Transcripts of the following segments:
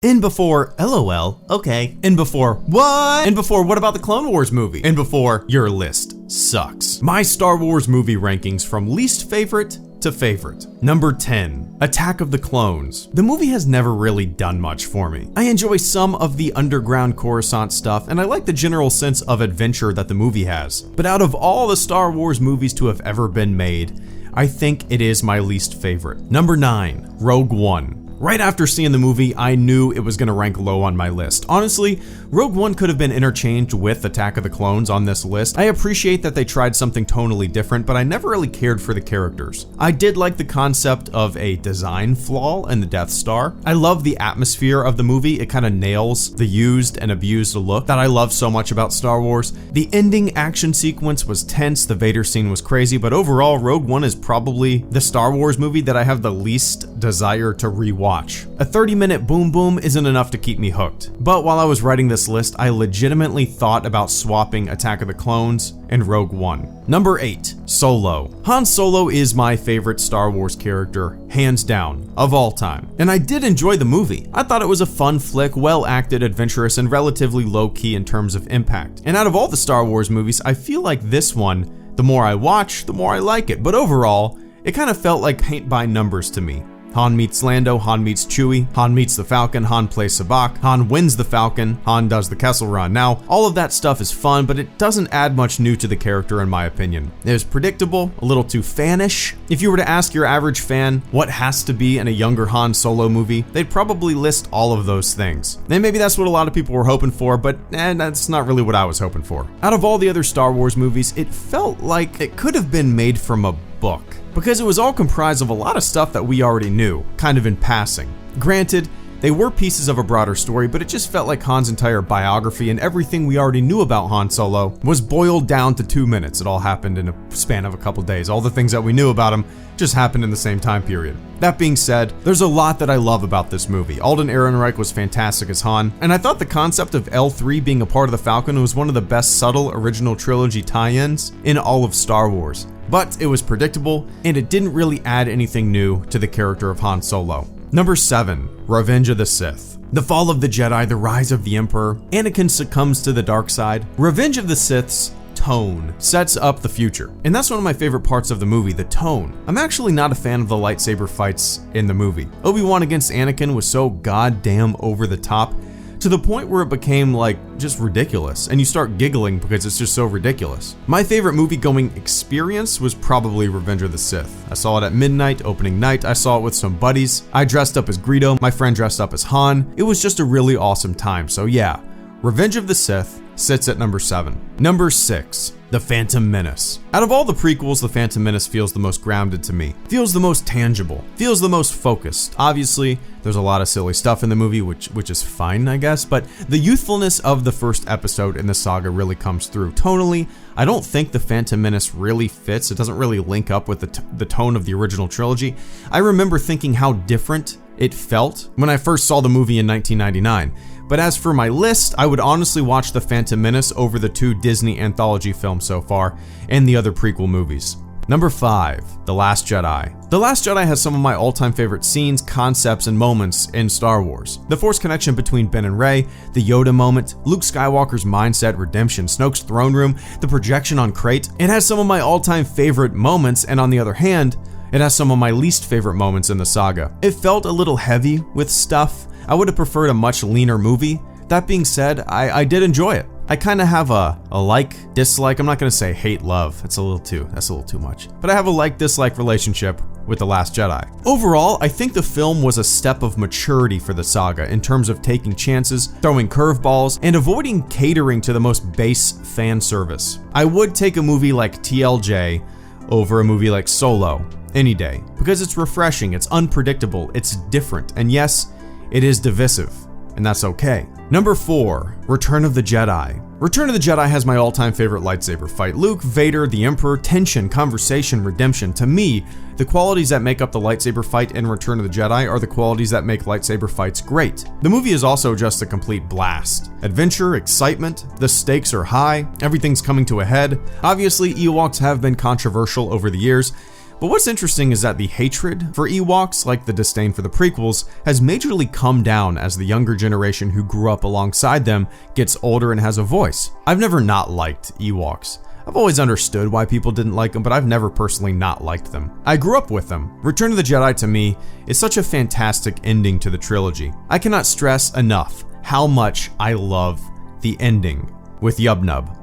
In before, LOL, okay. In before, what? In before, what about the Clone Wars movie? In before, your list sucks. My Star Wars movie rankings from least favorite to favorite. Number 10, Attack of the Clones. The movie has never really done much for me. I enjoy some of the underground Coruscant stuff, and I like the general sense of adventure that the movie has. But out of all the Star Wars movies to have ever been made, I think it is my least favorite. Number 9, Rogue One. Right after seeing the movie, I knew it was gonna rank low on my list. Honestly, Rogue One could have been interchanged with Attack of the Clones on this list. I appreciate that they tried something tonally different, but I never really cared for the characters. I did like the concept of a design flaw in the Death Star. I love the atmosphere of the movie. It kind of nails the used and abused look that I love so much about Star Wars. The ending action sequence was tense, the Vader scene was crazy, but overall, Rogue One is probably the Star Wars movie that I have the least desire to rewatch. A 30-minute boom boom isn't enough to keep me hooked. But while I was writing this list, I legitimately thought about swapping Attack of the Clones and Rogue One. Number 8, Solo. Han Solo is my favorite Star Wars character, hands down, of all time. And I did enjoy the movie. I thought it was a fun flick, well acted, adventurous, and relatively low key in terms of impact. And out of all the Star Wars movies, I feel like this one, the more I watch, the more I like it. But overall, it kind of felt like paint by numbers to me. Han meets Lando, Han meets Chewie, Han meets the Falcon, Han plays Sabacc, Han wins the Falcon, Han does the Kessel Run. Now, all of that stuff is fun, but it doesn't add much new to the character in my opinion. It was predictable, a little too fanish. If you were to ask your average fan what has to be in a younger Han Solo movie, they'd probably list all of those things. And maybe that's what a lot of people were hoping for, but that's not really what I was hoping for. Out of all the other Star Wars movies, it felt like it could have been made from a book, because it was all comprised of a lot of stuff that we already knew, kind of in passing. Granted, they were pieces of a broader story, but it just felt like Han's entire biography and everything we already knew about Han Solo was boiled down to 2 minutes. It all happened in a span of a couple days. All the things that we knew about him just happened in the same time period. That being said, there's a lot that I love about this movie. Alden Ehrenreich was fantastic as Han, and I thought the concept of L3 being a part of the Falcon was one of the best subtle original trilogy tie-ins in all of Star Wars. But it was predictable, and it didn't really add anything new to the character of Han Solo. Number 7, Revenge of the Sith. The Fall of the Jedi, the Rise of the Emperor, Anakin succumbs to the dark side. Revenge of the Sith's tone sets up the future, and that's one of my favorite parts of the movie, the tone. I'm actually not a fan of the lightsaber fights in the movie. Obi-Wan against Anakin was so goddamn over the top, to the point where it became like just ridiculous, and you start giggling because it's just so ridiculous. My favorite movie-going experience was probably Revenge of the Sith. I saw it at midnight, opening night. I saw it with some buddies. I dressed up as Greedo, my friend dressed up as Han. It was just a really awesome time. So yeah, Revenge of the Sith sits at number 7. Number 6, The Phantom Menace. Out of all the prequels, The Phantom Menace feels the most grounded to me. Feels the most tangible. Feels the most focused. Obviously, there's a lot of silly stuff in the movie, which is fine, I guess, but the youthfulness of the first episode in the saga really comes through. Tonally, I don't think The Phantom Menace really fits. It doesn't really link up with the tone of the original trilogy. I remember thinking how different it felt when I first saw the movie in 1999. But as for my list, I would honestly watch The Phantom Menace over the 2 Disney anthology films so far and the other prequel movies. Number 5, The Last Jedi. The Last Jedi has some of my all-time favorite scenes, concepts, and moments in Star Wars. The Force connection between Ben and Rey, the Yoda moment, Luke Skywalker's mindset, redemption, Snoke's throne room, the projection on Crate. It has some of my all-time favorite moments, and on the other hand, it has some of my least favorite moments in the saga. It felt a little heavy with stuff. I would have preferred a much leaner movie. That being said, I did enjoy it. I kind of have a like, dislike. I'm not gonna say hate, love. That's a little too much. But I have a like-dislike relationship with The Last Jedi. Overall, I think the film was a step of maturity for the saga in terms of taking chances, throwing curveballs, and avoiding catering to the most base fan service. I would take a movie like TLJ over a movie like Solo any day, because it's refreshing, it's unpredictable, it's different, and yes, it is divisive, and that's okay. Number 4, Return of the Jedi. Return of the Jedi has my all-time favorite lightsaber fight. Luke, Vader, the Emperor, tension, conversation, redemption. To me, the qualities that make up the lightsaber fight in Return of the Jedi are the qualities that make lightsaber fights great. The movie is also just a complete blast. Adventure, excitement, the stakes are high, everything's coming to a head. Obviously, Ewoks have been controversial over the years, But what's interesting is that the hatred for Ewoks, like the disdain for the prequels, has majorly come down as the younger generation who grew up alongside them gets older and has a voice. I've never not liked Ewoks. I've always understood why people didn't like them, but I've never personally not liked them. I grew up with them. Return of the Jedi to me is such a fantastic ending to the trilogy. I cannot stress enough how much I love the ending with Yub Nub.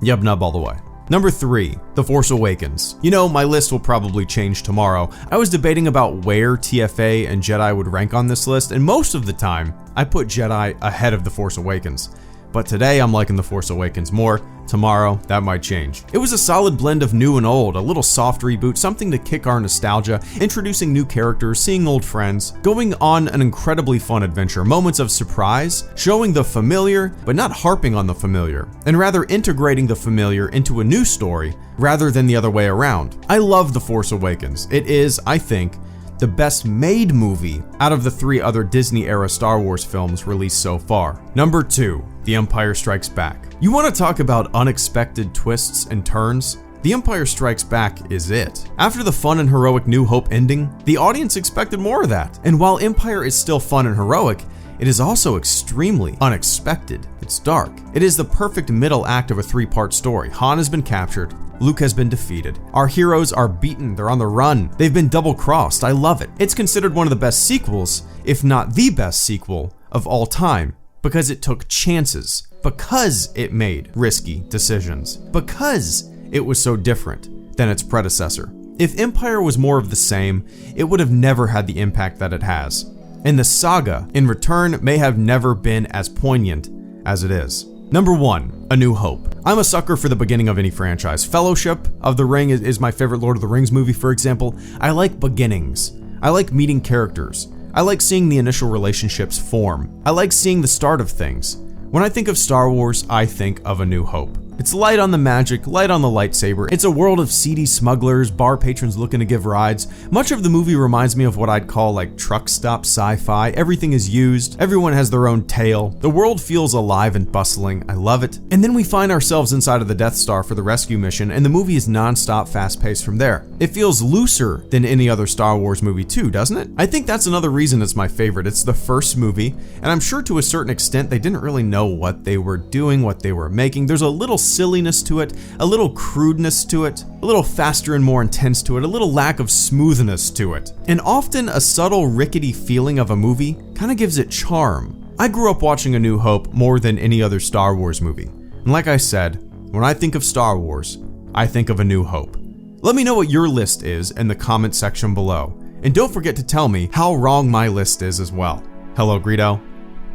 Yub Nub all the way. Number 3, The Force Awakens. You know, my list will probably change tomorrow. I was debating about where TFA and Jedi would rank on this list, and most of the time, I put Jedi ahead of The Force Awakens. But today I'm liking The Force Awakens more. Tomorrow, that might change. It was a solid blend of new and old, a little soft reboot, something to kick our nostalgia, introducing new characters, seeing old friends, going on an incredibly fun adventure, moments of surprise, showing the familiar, but not harping on the familiar, and rather integrating the familiar into a new story rather than the other way around. I love The Force Awakens. It is, I think, the best made movie out of the 3 other Disney-era Star Wars films released so far. Number 2, The Empire Strikes Back. You want to talk about unexpected twists and turns? The Empire Strikes Back is it. After the fun and heroic New Hope ending, the audience expected more of that. And while Empire is still fun and heroic, it is also extremely unexpected. It's dark. It is the perfect middle act of a 3-part story. Han has been captured. Luke has been defeated. Our heroes are beaten. They're on the run. They've been double-crossed. I love it. It's considered one of the best sequels, if not the best sequel of all time, because it took chances, because it made risky decisions, because it was so different than its predecessor. If Empire was more of the same, it would have never had the impact that it has. And the saga, in return, may have never been as poignant as it is. Number 1, A New Hope. I'm a sucker for the beginning of any franchise. Fellowship of the Ring is my favorite Lord of the Rings movie, for example. I like beginnings. I like meeting characters. I like seeing the initial relationships form. I like seeing the start of things. When I think of Star Wars, I think of A New Hope. It's light on the magic, light on the lightsaber. It's a world of seedy smugglers, bar patrons looking to give rides. Much of the movie reminds me of what I'd call like truck stop sci-fi. Everything is used. Everyone has their own tale. The world feels alive and bustling. I love it. And then we find ourselves inside of the Death Star for the rescue mission, and the movie is non-stop fast-paced from there. It feels looser than any other Star Wars movie too, doesn't it? I think that's another reason it's my favorite. It's the first movie, and I'm sure to a certain extent they didn't really know what they were doing, what they were making. There's a little silliness to it, a little crudeness to it, a little faster and more intense to it, a little lack of smoothness to it. And often a subtle rickety feeling of a movie kind of gives it charm. I grew up watching A New Hope more than any other Star Wars movie. And like I said, when I think of Star Wars, I think of A New Hope. Let me know what your list is in the comment section below. And don't forget to tell me how wrong my list is as well. HelloGreedo,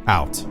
out.